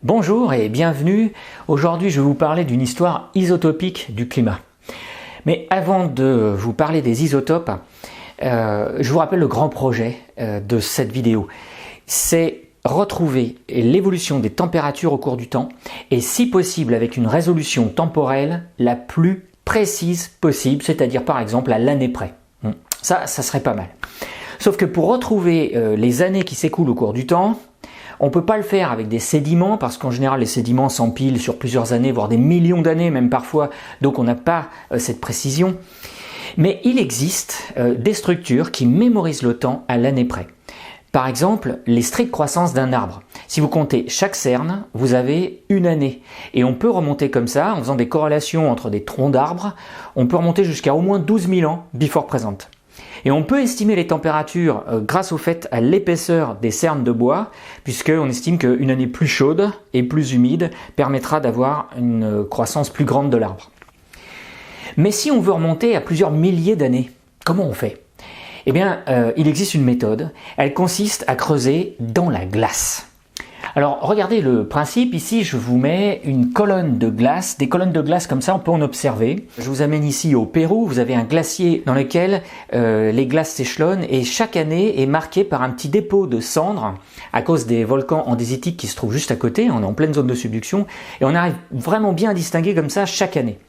Bonjour et bienvenue. Aujourd'hui, je vais vous parler d'une histoire isotopique du climat. Mais avant de vous parler des isotopes, je vous rappelle le grand projet de cette vidéo. C'est retrouver l'évolution des températures au cours du temps et si possible avec une résolution temporelle la plus précise possible, c'est-à-dire par exemple à l'année près. Ça serait pas mal. Sauf que pour retrouver les années qui s'écoulent au cours du temps, on ne peut pas le faire avec des sédiments parce qu'en général les sédiments s'empilent sur plusieurs années, voire des millions d'années même parfois, donc on n'a pas cette précision. Mais il existe des structures qui mémorisent le temps à l'année près. Par exemple, les stries de croissance d'un arbre. Si vous comptez chaque cerne, vous avez une année. Et on peut remonter comme ça, en faisant des corrélations entre des troncs d'arbres, on peut remonter jusqu'à au moins 12 000 ans before present. Et on peut estimer les températures grâce au fait à l'épaisseur des cernes de bois, puisqu'on estime qu'une année plus chaude et plus humide permettra d'avoir une croissance plus grande de l'arbre. Mais si on veut remonter à plusieurs milliers d'années, comment on fait ? Eh bien, il existe une méthode. Elle consiste à creuser dans la glace. Alors, regardez le principe. Ici, je vous mets une colonne de glace. Des colonnes de glace comme ça, on peut en observer. Je vous amène ici au Pérou. Vous avez un glacier dans lequel les glaces s'échelonnent et chaque année est marquée par un petit dépôt de cendres à cause des volcans andésitiques qui se trouvent juste à côté. On est en pleine zone de subduction et on arrive vraiment bien à distinguer comme ça chaque année.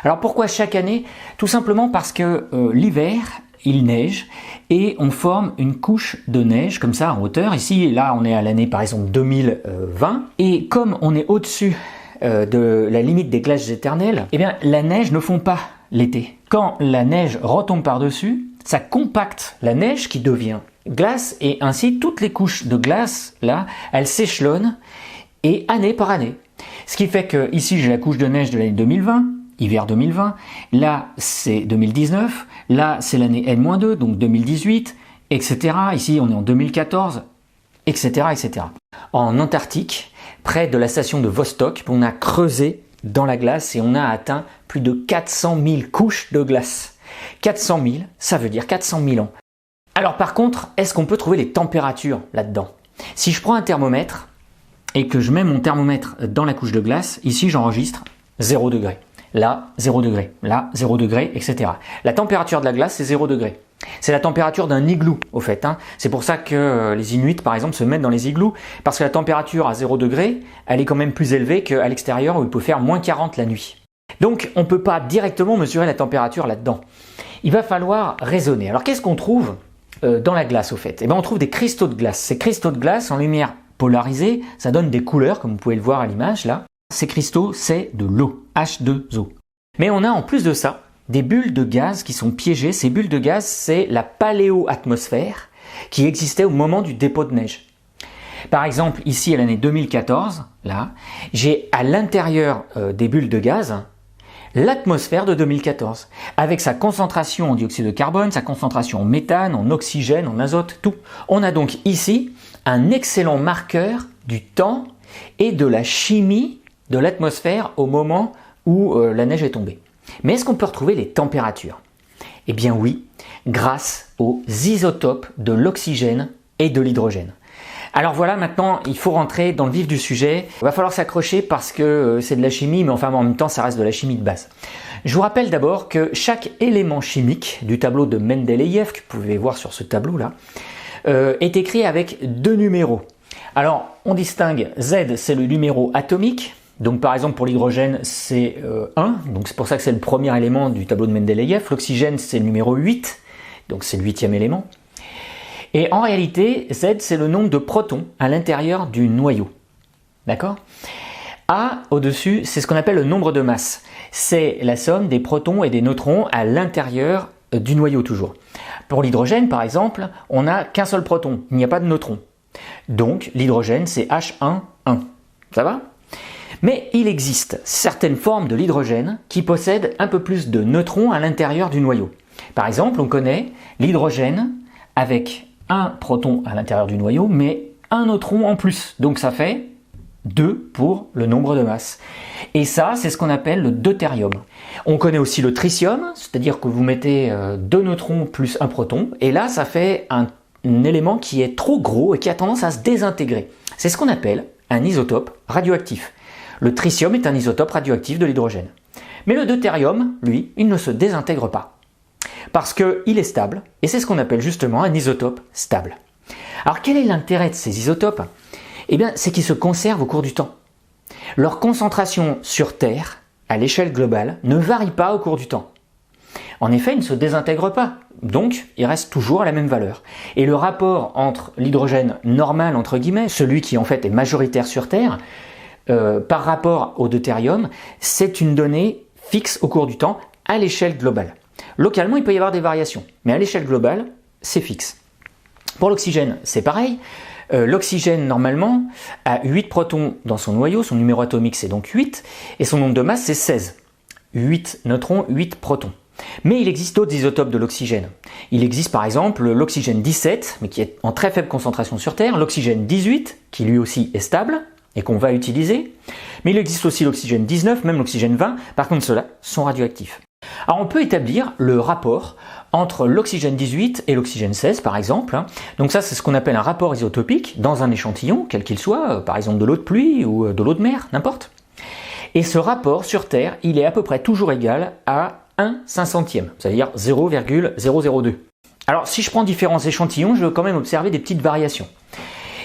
Alors, pourquoi chaque année ? Tout simplement parce que l'hiver, il neige et on forme une couche de neige comme ça en hauteur. Ici, là, on est à l'année par exemple 2020 et comme on est au-dessus de la limite des glaces éternelles, eh bien la neige ne fond pas l'été. Quand la neige retombe par-dessus, ça compacte la neige qui devient glace et ainsi toutes les couches de glace là, elles s'échelonnent et année par année. Ce qui fait que ici j'ai la couche de neige de l'année 2020. Hiver 2020, là c'est 2019, là c'est l'année N-2, donc 2018, etc. Ici on est en 2014, etc., etc. En Antarctique, près de la station de Vostok, on a creusé dans la glace et on a atteint plus de 400 000 couches de glace. 400 000, ça veut dire 400 000 ans. Alors par contre, est-ce qu'on peut trouver les températures là-dedans ? Si je prends un thermomètre et que je mets mon thermomètre dans la couche de glace, ici j'enregistre 0 degré. Là, 0 degré, là, 0 degré, etc. La température de la glace, c'est 0 degré. C'est la température d'un igloo, au fait. C'est pour ça que les Inuits, par exemple, se mettent dans les igloos, parce que la température à 0 degré, elle est quand même plus élevée qu'à l'extérieur où il peut faire moins 40 la nuit. Donc, on ne peut pas directement mesurer la température là-dedans. Il va falloir raisonner. Alors, qu'est-ce qu'on trouve dans la glace, au fait ? Eh bien, on trouve des cristaux de glace. Ces cristaux de glace en lumière polarisée, ça donne des couleurs, comme vous pouvez le voir à l'image, là. Ces cristaux, c'est de l'eau, H2O. Mais on a en plus de ça des bulles de gaz qui sont piégées. Ces bulles de gaz, c'est la paléo-atmosphère qui existait au moment du dépôt de neige. Par exemple, ici à l'année 2014, là, j'ai à l'intérieur des bulles de gaz l'atmosphère de 2014, avec sa concentration en dioxyde de carbone, sa concentration en méthane, en oxygène, en azote, tout. On a donc ici un excellent marqueur du temps et de la chimie de l'atmosphère au moment où la neige est tombée. Mais est-ce qu'on peut retrouver les températures ? Eh bien oui, grâce aux isotopes de l'oxygène et de l'hydrogène. Alors voilà, maintenant il faut rentrer dans le vif du sujet. Il va falloir s'accrocher parce que c'est de la chimie, mais enfin en même temps ça reste de la chimie de base. Je vous rappelle d'abord que chaque élément chimique du tableau de Mendeleïev, que vous pouvez voir sur ce tableau-là, est écrit avec deux numéros. Alors on distingue Z, c'est le numéro atomique. Donc par exemple pour l'hydrogène c'est 1, donc c'est pour ça que c'est le premier élément du tableau de Mendeleïev. L'oxygène c'est le numéro 8, donc c'est le 8e élément. Et en réalité Z c'est le nombre de protons à l'intérieur du noyau. D'accord ? A au-dessus c'est ce qu'on appelle le nombre de masse. C'est la somme des protons et des neutrons à l'intérieur du noyau toujours. Pour l'hydrogène par exemple, on n'a qu'un seul proton, il n'y a pas de neutrons. Donc l'hydrogène c'est H1, 1. Ça va ? Mais il existe certaines formes de l'hydrogène qui possèdent un peu plus de neutrons à l'intérieur du noyau. Par exemple, on connaît l'hydrogène avec un proton à l'intérieur du noyau, mais un neutron en plus. Donc ça fait 2 pour le nombre de masse. Et ça, c'est ce qu'on appelle le deutérium. On connaît aussi le tritium, c'est-à-dire que vous mettez 2 neutrons plus un proton, et là, ça fait un élément qui est trop gros et qui a tendance à se désintégrer. C'est ce qu'on appelle un isotope radioactif. Le tritium est un isotope radioactif de l'hydrogène. Mais le deutérium, lui, il ne se désintègre pas. Parce qu'il est stable, et c'est ce qu'on appelle justement un isotope stable. Alors quel est l'intérêt de ces isotopes? Eh bien, c'est qu'ils se conservent au cours du temps. Leur concentration sur Terre, à l'échelle globale, ne varie pas au cours du temps. En effet, ils ne se désintègrent pas, donc ils restent toujours à la même valeur. Et le rapport entre l'hydrogène normal, entre guillemets, celui qui en fait est majoritaire sur Terre, par rapport au deutérium, c'est une donnée fixe au cours du temps à l'échelle globale. Localement, il peut y avoir des variations, mais à l'échelle globale, c'est fixe. Pour l'oxygène, c'est pareil. L'oxygène, normalement, a 8 protons dans son noyau, son numéro atomique c'est donc 8, et son nombre de masse c'est 16. 8 neutrons, 8 protons. Mais il existe d'autres isotopes de l'oxygène. Il existe par exemple l'oxygène 17, mais qui est en très faible concentration sur Terre, l'oxygène 18, qui lui aussi est stable, et qu'on va utiliser. Mais il existe aussi l'oxygène 19, même l'oxygène 20, par contre ceux-là sont radioactifs. Alors on peut établir le rapport entre l'oxygène 18 et l'oxygène 16 par exemple. Donc ça c'est ce qu'on appelle un rapport isotopique dans un échantillon, quel qu'il soit, par exemple de l'eau de pluie ou de l'eau de mer, n'importe. Et ce rapport sur Terre, il est à peu près toujours égal à 1/500e, c'est-à-dire 0,002. Alors si je prends différents échantillons, je vais quand même observer des petites variations.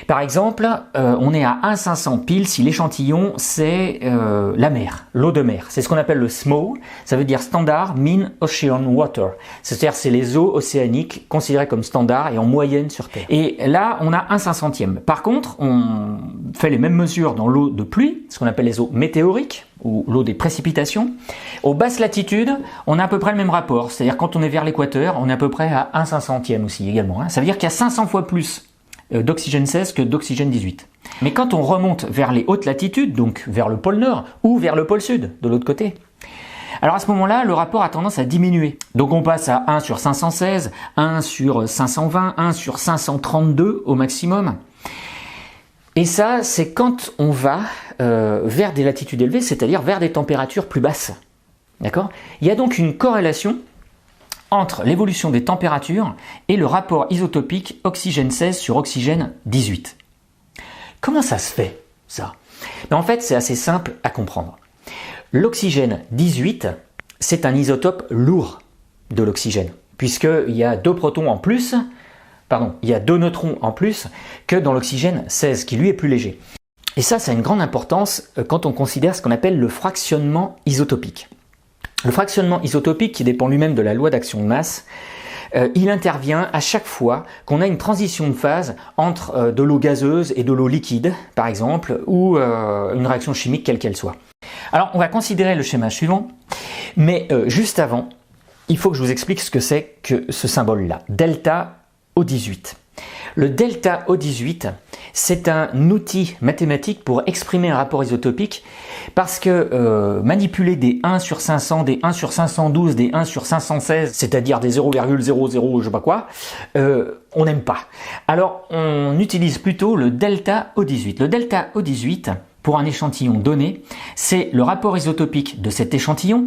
Par exemple, on est à 1/500 pile si l'échantillon c'est la mer, l'eau de mer. C'est ce qu'on appelle le SMO, ça veut dire Standard Mean Ocean Water. C'est-à-dire c'est les eaux océaniques considérées comme standard et en moyenne sur Terre. Et là, on a 1/500e. Par contre, on fait les mêmes mesures dans l'eau de pluie, ce qu'on appelle les eaux météoriques, ou l'eau des précipitations. Aux basses latitudes, on a à peu près le même rapport. C'est-à-dire quand on est vers l'équateur, on est à peu près à 1/500e aussi également. Ça veut dire qu'il y a 500 fois plus d'oxygène 16 que d'oxygène 18. Mais quand on remonte vers les hautes latitudes, donc vers le pôle Nord ou vers le pôle Sud, de l'autre côté, alors à ce moment-là, le rapport a tendance à diminuer. Donc on passe à 1 sur 516, 1 sur 520, 1 sur 532 au maximum. Et ça, c'est quand on va vers des latitudes élevées, c'est-à-dire vers des températures plus basses. D'accord ? Il y a donc une corrélation entre l'évolution des températures et le rapport isotopique oxygène 16 sur oxygène 18. Comment ça se fait, ça? En fait, c'est assez simple à comprendre. L'oxygène 18, c'est un isotope lourd de l'oxygène, puisqu'il y a 2 protons en plus, il y a 2 neutrons en plus que dans l'oxygène 16, qui lui est plus léger. Et ça a une grande importance quand on considère ce qu'on appelle le fractionnement isotopique. Le fractionnement isotopique, qui dépend lui-même de la loi d'action de masse, il intervient à chaque fois qu'on a une transition de phase entre de l'eau gazeuse et de l'eau liquide, par exemple, ou une réaction chimique quelle qu'elle soit. Alors, on va considérer le schéma suivant, mais juste avant, il faut que je vous explique ce que c'est que ce symbole-là, delta O18. Le delta O18, c'est un outil mathématique pour exprimer un rapport isotopique parce que manipuler des 1 sur 500, des 1 sur 512, des 1 sur 516, c'est-à-dire des 0,00 je sais pas quoi, on n'aime pas. Alors on utilise plutôt le delta O18. Le delta O18, pour un échantillon donné, c'est le rapport isotopique de cet échantillon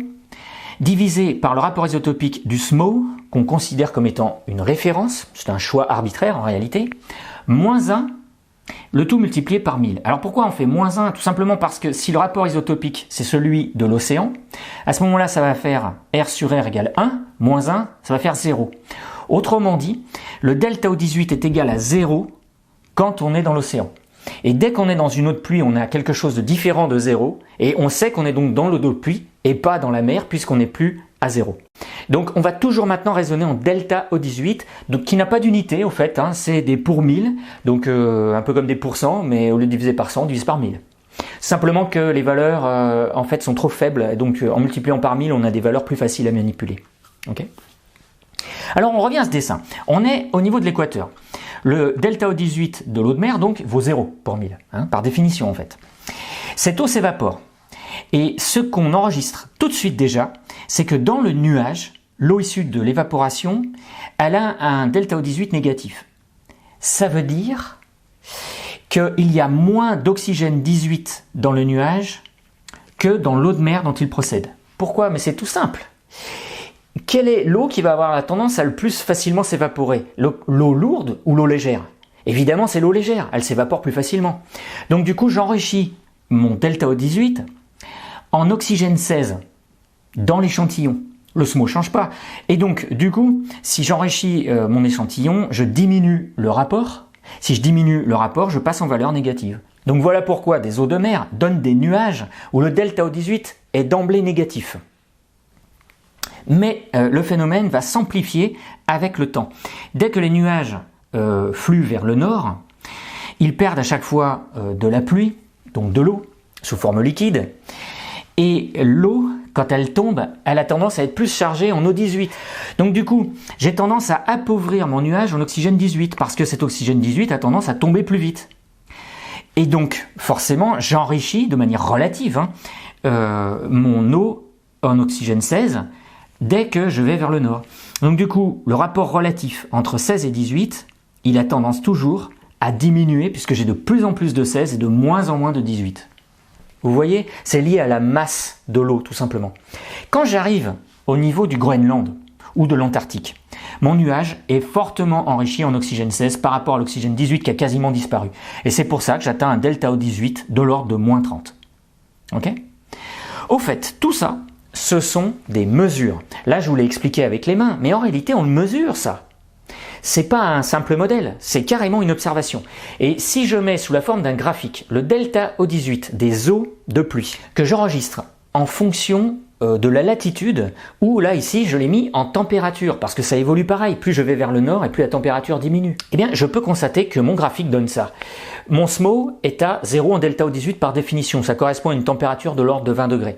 divisé par le rapport isotopique du SMO, qu'on considère comme étant une référence, c'est un choix arbitraire en réalité, moins 1, le tout multiplié par 1000. Alors pourquoi on fait moins 1? Tout simplement parce que si le rapport isotopique c'est celui de l'océan, à ce moment-là ça va faire R sur R égale 1, moins 1, ça va faire 0. Autrement dit, le delta O18 est égal à 0 quand on est dans l'océan. Et dès qu'on est dans une eau de pluie, on a quelque chose de différent de 0, et on sait qu'on est donc dans l'eau de pluie et pas dans la mer puisqu'on n'est plus à 0. Donc on va toujours maintenant raisonner en delta O18, donc qui n'a pas d'unité en fait, c'est des pour 1000, donc un peu comme des pourcents, mais au lieu de diviser par 100, on divise par 1000. Simplement que les valeurs en fait sont trop faibles, donc en multipliant par 1000, on a des valeurs plus faciles à manipuler. Okay. Alors on revient à ce dessin, on est au niveau de l'équateur. Le delta O18 de l'eau de mer donc vaut 0 pour 1000, par définition en fait. Cette eau s'évapore. Et ce qu'on enregistre tout de suite déjà, c'est que dans le nuage, l'eau issue de l'évaporation, elle a un delta O18 négatif. Ça veut dire qu'il y a moins d'oxygène 18 dans le nuage que dans l'eau de mer dont il procède. Pourquoi? Mais c'est tout simple. Quelle est l'eau qui va avoir la tendance à le plus facilement s'évaporer? L'eau lourde ou l'eau légère? Évidemment, c'est l'eau légère, elle s'évapore plus facilement. Donc du coup, j'enrichis mon delta O18 en oxygène 16 dans l'échantillon. L'osmo ne change pas. Et donc, du coup, si j'enrichis mon échantillon, je diminue le rapport. Si je diminue le rapport, je passe en valeur négative. Donc voilà pourquoi des eaux de mer donnent des nuages où le delta O18 est d'emblée négatif. Mais le phénomène va s'amplifier avec le temps. Dès que les nuages fluent vers le nord, ils perdent à chaque fois de la pluie, donc de l'eau, sous forme liquide. Et l'eau, quand elle tombe, elle a tendance à être plus chargée en O18. Donc du coup, j'ai tendance à appauvrir mon nuage en oxygène 18, parce que cet oxygène 18 a tendance à tomber plus vite. Et donc, forcément, j'enrichis de manière relative mon eau en oxygène 16 dès que je vais vers le nord. Donc du coup, le rapport relatif entre 16 et 18, il a tendance toujours à diminuer puisque j'ai de plus en plus de 16 et de moins en moins de 18. Vous voyez, c'est lié à la masse de l'eau tout simplement. Quand j'arrive au niveau du Groenland ou de l'Antarctique, mon nuage est fortement enrichi en oxygène 16 par rapport à l'oxygène 18 qui a quasiment disparu. Et c'est pour ça que j'atteins un delta O18 de l'ordre de moins 30. Ok ? Au fait, tout ça, ce sont des mesures. Là, je vous l'ai expliqué avec les mains, mais en réalité, on le mesure ça. C'est pas un simple modèle, c'est carrément une observation. Et si je mets sous la forme d'un graphique le delta O18 des eaux de pluie que j'enregistre en fonction de la latitude, ou là ici je l'ai mis en température parce que ça évolue pareil, plus je vais vers le nord et plus la température diminue. Eh bien je peux constater que mon graphique donne ça. Mon SMO est à 0 en delta O18 par définition, ça correspond à une température de l'ordre de 20 degrés.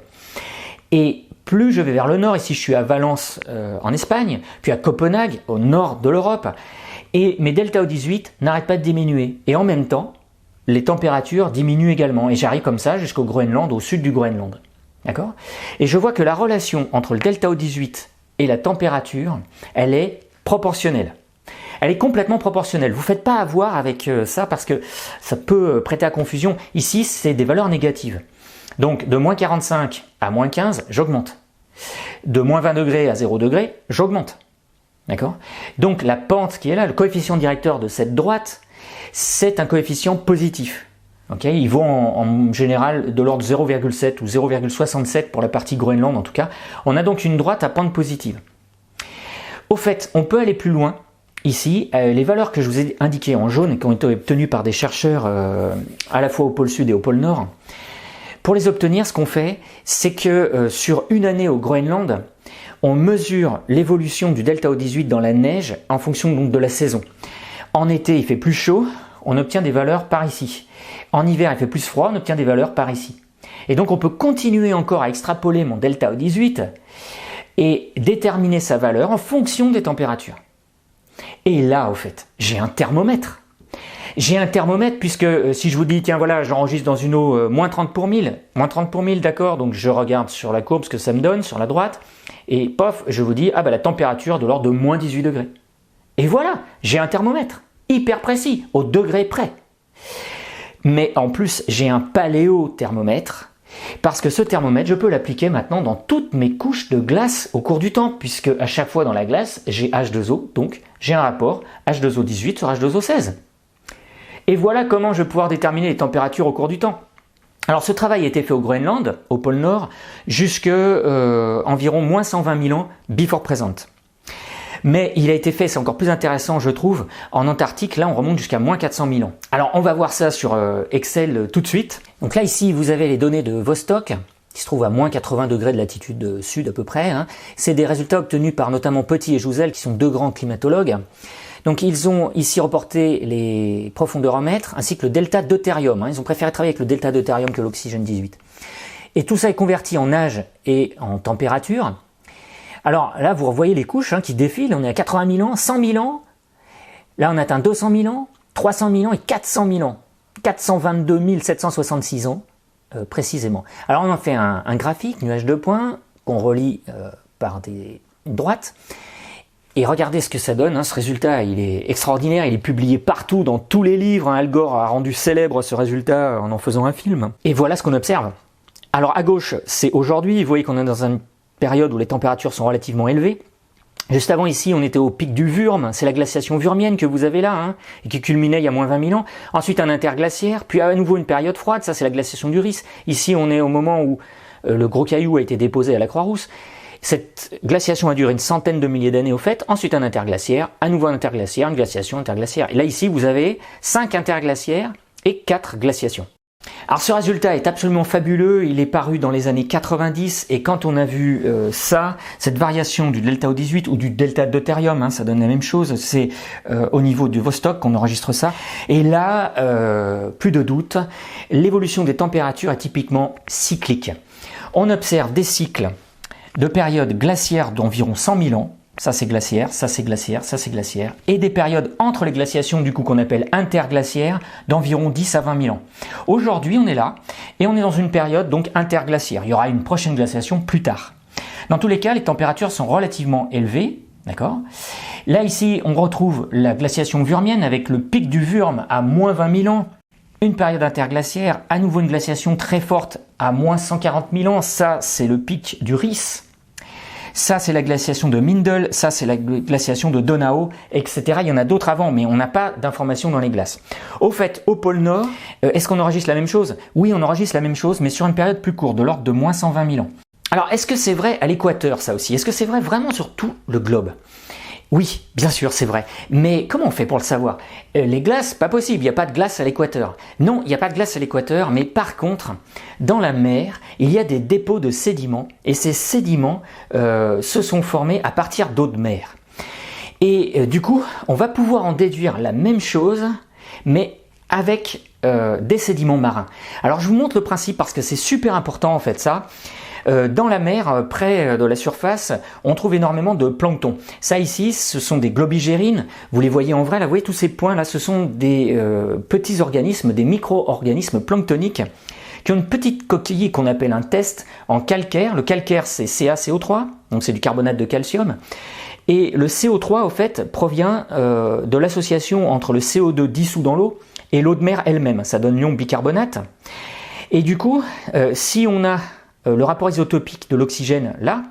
Et plus je vais vers le nord, ici je suis à Valence en Espagne, puis à Copenhague au nord de l'Europe, et mes delta O18 n'arrêtent pas de diminuer. Et en même temps, les températures diminuent également, et j'arrive comme ça jusqu'au Groenland, au sud du Groenland. D'accord ? Et je vois que la relation entre le delta O18 et la température, elle est proportionnelle. Elle est complètement proportionnelle. Vous ne faites pas avoir avec ça parce que ça peut prêter à confusion. Ici, c'est des valeurs négatives. Donc, de moins 45 à moins 15, j'augmente. De moins 20 degrés à 0 degré, j'augmente. D'accord ? Donc, la pente qui est là, le coefficient directeur de cette droite, c'est un coefficient positif. Okay, ils vont en général de l'ordre 0,7 ou 0,67 pour la partie Groenland en tout cas. On a donc une droite à pente positive. Au fait, on peut aller plus loin. Ici, les valeurs que je vous ai indiquées en jaune et qui ont été obtenues par des chercheurs à la fois au pôle sud et au pôle nord, pour les obtenir, ce qu'on fait, c'est que sur une année au Groenland, on mesure l'évolution du delta O18 dans la neige en fonction donc de la saison. En été, il fait plus chaud, on obtient des valeurs par ici. En hiver, il fait plus froid, on obtient des valeurs par ici. Et donc, on peut continuer encore à extrapoler mon delta O18 et déterminer sa valeur en fonction des températures. Et là, au fait, j'ai un thermomètre. J'ai un thermomètre puisque si je vous dis, tiens voilà, j'enregistre dans une eau moins 30 pour 1000, d'accord, donc je regarde sur la courbe ce que ça me donne, sur la droite, et pof, je vous dis, ah bah la température de l'ordre de moins 18 degrés. Et voilà, j'ai un thermomètre, hyper précis, au degré près. Mais en plus, j'ai un paléothermomètre, parce que ce thermomètre, je peux l'appliquer maintenant dans toutes mes couches de glace au cours du temps, puisque à chaque fois dans la glace, j'ai H2O, donc j'ai un rapport H2O18 sur H2O16. Et voilà comment je vais pouvoir déterminer les températures au cours du temps. Alors ce travail a été fait au Groenland, au pôle Nord, jusqu'à environ moins 120 000 ans before present. Mais il a été fait, c'est encore plus intéressant je trouve, en Antarctique, là on remonte jusqu'à moins 400 000 ans. Alors on va voir ça sur Excel tout de suite. Donc là ici vous avez les données de Vostok, qui se trouve à moins 80 degrés de latitude sud à peu près. C'est des résultats obtenus par notamment Petit et Jouzel, qui sont deux grands climatologues. Donc ils ont ici reporté les profondeurs en mètres, ainsi que le delta deutérium. Ils ont préféré travailler avec le delta deutérium que l'oxygène 18. Et tout ça est converti en âge et en température. Alors là, vous revoyez les couches qui défilent. On est à 80 000 ans, 100 000 ans. Là, on atteint 200 000 ans, 300 000 ans et 400 000 ans. 422 766 ans, précisément. Alors, on en fait un graphique, nuage de points, qu'on relie par des droites. Et regardez ce que ça donne. Ce résultat, il est extraordinaire. Il est publié partout, dans tous les livres. Al Gore a rendu célèbre ce résultat en faisant un film. Et voilà ce qu'on observe. Alors, à gauche, c'est aujourd'hui. Vous voyez qu'on est dans une période où les températures sont relativement élevées. Juste avant ici, on était au pic du Wurm, c'est la glaciation wurmienne que vous avez là, hein, et qui culminait il y a moins 20 000 ans. Ensuite un interglaciaire, puis à nouveau une période froide, ça c'est la glaciation du Rhys. Ici on est au moment où le gros caillou a été déposé à la Croix-Rousse. Cette glaciation a duré une centaine de milliers d'années au fait. Ensuite un interglaciaire, à nouveau un interglaciaire, une glaciation interglaciaire. Et là ici vous avez 5 interglaciaires et 4 glaciations. Alors ce résultat est absolument fabuleux, il est paru dans les années 90 et quand on a vu ça, cette variation du delta O18 ou du delta deutérium, hein, ça donne la même chose, c'est au niveau du Vostok qu'on enregistre ça. Et là, plus de doute, l'évolution des températures est typiquement cyclique. On observe des cycles de périodes glaciaires d'environ 100 000 ans, ça c'est glaciaire, ça c'est glaciaire, ça c'est glaciaire, et des périodes entre les glaciations du coup qu'on appelle interglaciaires d'environ 10 à 20 000 ans. Aujourd'hui on est là et on est dans une période donc interglaciaire. Il y aura une prochaine glaciation plus tard. Dans tous les cas, les températures sont relativement élevées, d'accord. Là ici on retrouve la glaciation wurmienne avec le pic du Wurm à moins 20 000 ans. Une période interglaciaire, à nouveau une glaciation très forte à moins 140 000 ans, ça c'est le pic du Rhys. Ça, c'est la glaciation de Mindel, ça, c'est la glaciation de Donau, etc. Il y en a d'autres avant, mais on n'a pas d'informations dans les glaces. Au fait, au pôle Nord, est-ce qu'on enregistre la même chose? Oui, on enregistre la même chose, mais sur une période plus courte, de l'ordre de moins 120 000 ans. Alors, est-ce que c'est vrai à l'équateur, ça aussi? Est-ce que c'est vrai vraiment sur tout le globe? Oui, bien sûr, c'est vrai. Mais comment on fait pour le savoir? Les glaces, pas possible, il n'y a pas de glace à l'équateur. Non, il n'y a pas de glace à l'équateur, mais par contre, dans la mer, il y a des dépôts de sédiments, et ces sédiments se sont formés à partir d'eau de mer. Et du coup, on va pouvoir en déduire la même chose, mais avec des sédiments marins. Alors, je vous montre le principe parce que c'est super important en fait ça. Dans la mer, près de la surface, on trouve énormément de plancton. Ça ici, ce sont des globigérines. Vous les voyez en vrai, là, vous voyez tous ces points là, ce sont des petits organismes, des micro-organismes planctoniques qui ont une petite coquille qu'on appelle un test en calcaire. Le calcaire, c'est CaCO3, donc c'est du carbonate de calcium. Et le CO3, au fait, provient de l'association entre le CO2 dissous dans l'eau et l'eau de mer elle-même. Ça donne l'ion bicarbonate. Et du coup, si on a le rapport isotopique de l'oxygène là,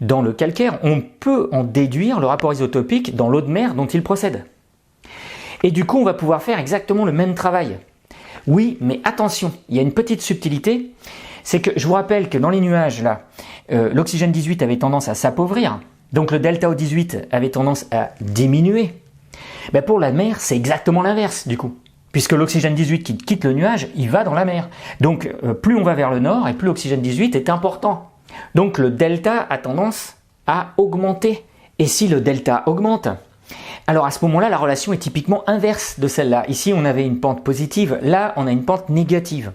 dans le calcaire, on peut en déduire le rapport isotopique dans l'eau de mer dont il procède. Et du coup, on va pouvoir faire exactement le même travail. Oui, mais attention, il y a une petite subtilité, c'est que je vous rappelle que dans les nuages là, l'oxygène 18 avait tendance à s'appauvrir, donc le delta O18 avait tendance à diminuer. Ben pour la mer, c'est exactement l'inverse du coup. Puisque l'oxygène 18 qui quitte le nuage, il va dans la mer. Donc plus on va vers le nord et plus l'oxygène 18 est important. Donc le delta a tendance à augmenter. Et si le delta augmente, alors à ce moment-là, la relation est typiquement inverse de celle-là. Ici, on avait une pente positive, là, on a une pente négative.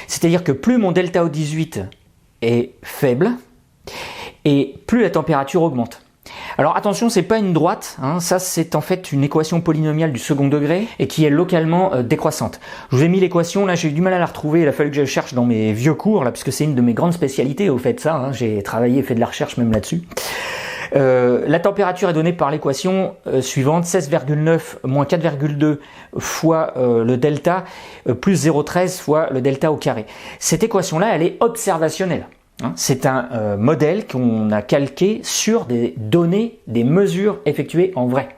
C'est-à-dire que plus mon delta O18 est faible, et plus la température augmente. Alors attention, c'est pas une droite, hein, ça c'est en fait une équation polynomiale du second degré et qui est localement décroissante. Je vous ai mis l'équation, là j'ai eu du mal à la retrouver, il a fallu que je la cherche dans mes vieux cours, là, puisque c'est une de mes grandes spécialités au fait ça, hein, j'ai travaillé et fait de la recherche même là-dessus. La température est donnée par l'équation suivante, 16,9 moins 4,2 fois le delta plus 0,13 fois le delta au carré. Cette équation-là, elle est observationnelle. C'est un modèle qu'on a calqué sur des données, des mesures effectuées en vrai.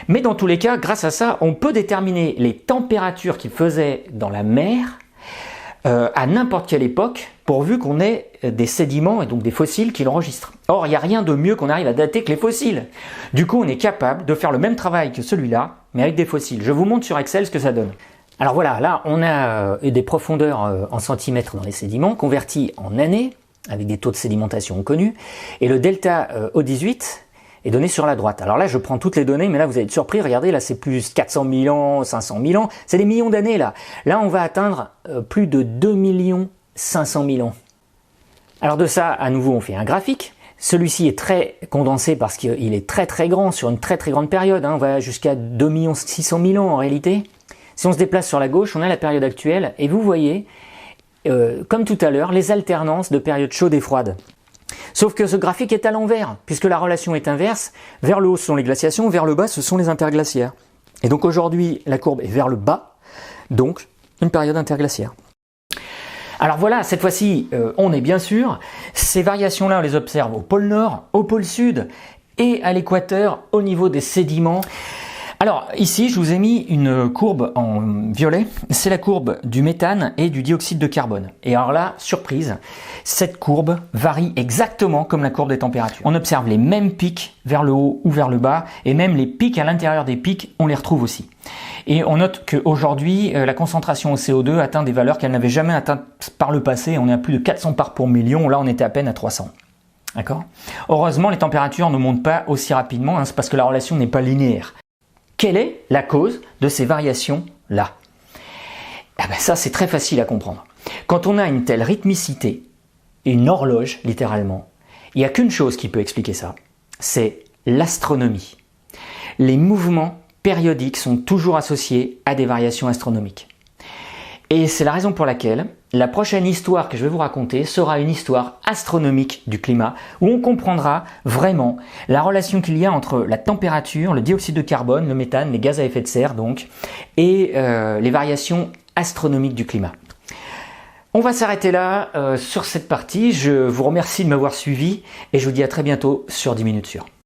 Mais dans tous les cas, grâce à ça, on peut déterminer les températures qu'il faisait dans la mer à n'importe quelle époque, pourvu qu'on ait des sédiments et donc des fossiles qui l'enregistrent. Or, il n'y a rien de mieux qu'on arrive à dater que les fossiles. Du coup, on est capable de faire le même travail que celui-là, mais avec des fossiles. Je vous montre sur Excel ce que ça donne. Alors voilà, là, on a des profondeurs en centimètres dans les sédiments, convertis en années, avec des taux de sédimentation connus, et le delta O18 est donné sur la droite. Alors là, je prends toutes les données, mais là, vous allez être surpris, regardez, là, c'est plus 400 000 ans, 500 000 ans, c'est des millions d'années, là. Là, on va atteindre plus de 2 500 000 ans. Alors de ça, à nouveau, on fait un graphique. Celui-ci est très condensé parce qu'il est très très grand, sur une très très grande période, hein. On va jusqu'à 2 600 000 ans en réalité. Si on se déplace sur la gauche, on a la période actuelle, et vous voyez, comme tout à l'heure, les alternances de périodes chaudes et froides. Sauf que ce graphique est à l'envers, puisque la relation est inverse. Vers le haut, ce sont les glaciations, vers le bas, ce sont les interglaciaires. Et donc aujourd'hui, la courbe est vers le bas, donc une période interglaciaire. Alors voilà, cette fois-ci, on est bien sûr, ces variations-là, on les observe au pôle Nord, au pôle Sud, et à l'équateur au niveau des sédiments. Alors ici, je vous ai mis une courbe en violet, c'est la courbe du méthane et du dioxyde de carbone. Et alors là, surprise, cette courbe varie exactement comme la courbe des températures. On observe les mêmes pics vers le haut ou vers le bas, et même les pics à l'intérieur des pics, on les retrouve aussi. Et on note qu'aujourd'hui, la concentration au CO2 atteint des valeurs qu'elle n'avait jamais atteintes par le passé. On est à plus de 400 parts pour million, là on était à peine à 300. D'accord ? Heureusement, les températures ne montent pas aussi rapidement, hein, c'est parce que la relation n'est pas linéaire. Quelle est la cause de ces variations-là? Eh ben ça, c'est très facile à comprendre. Quand on a une telle rythmicité, une horloge littéralement, il n'y a qu'une chose qui peut expliquer ça, c'est l'astronomie. Les mouvements périodiques sont toujours associés à des variations astronomiques. Et c'est la raison pour laquelle la prochaine histoire que je vais vous raconter sera une histoire astronomique du climat, où on comprendra vraiment la relation qu'il y a entre la température, le dioxyde de carbone, le méthane, les gaz à effet de serre donc, et les variations astronomiques du climat. On va s'arrêter là sur cette partie. Je vous remercie de m'avoir suivi et je vous dis à très bientôt sur 10 minutes sur.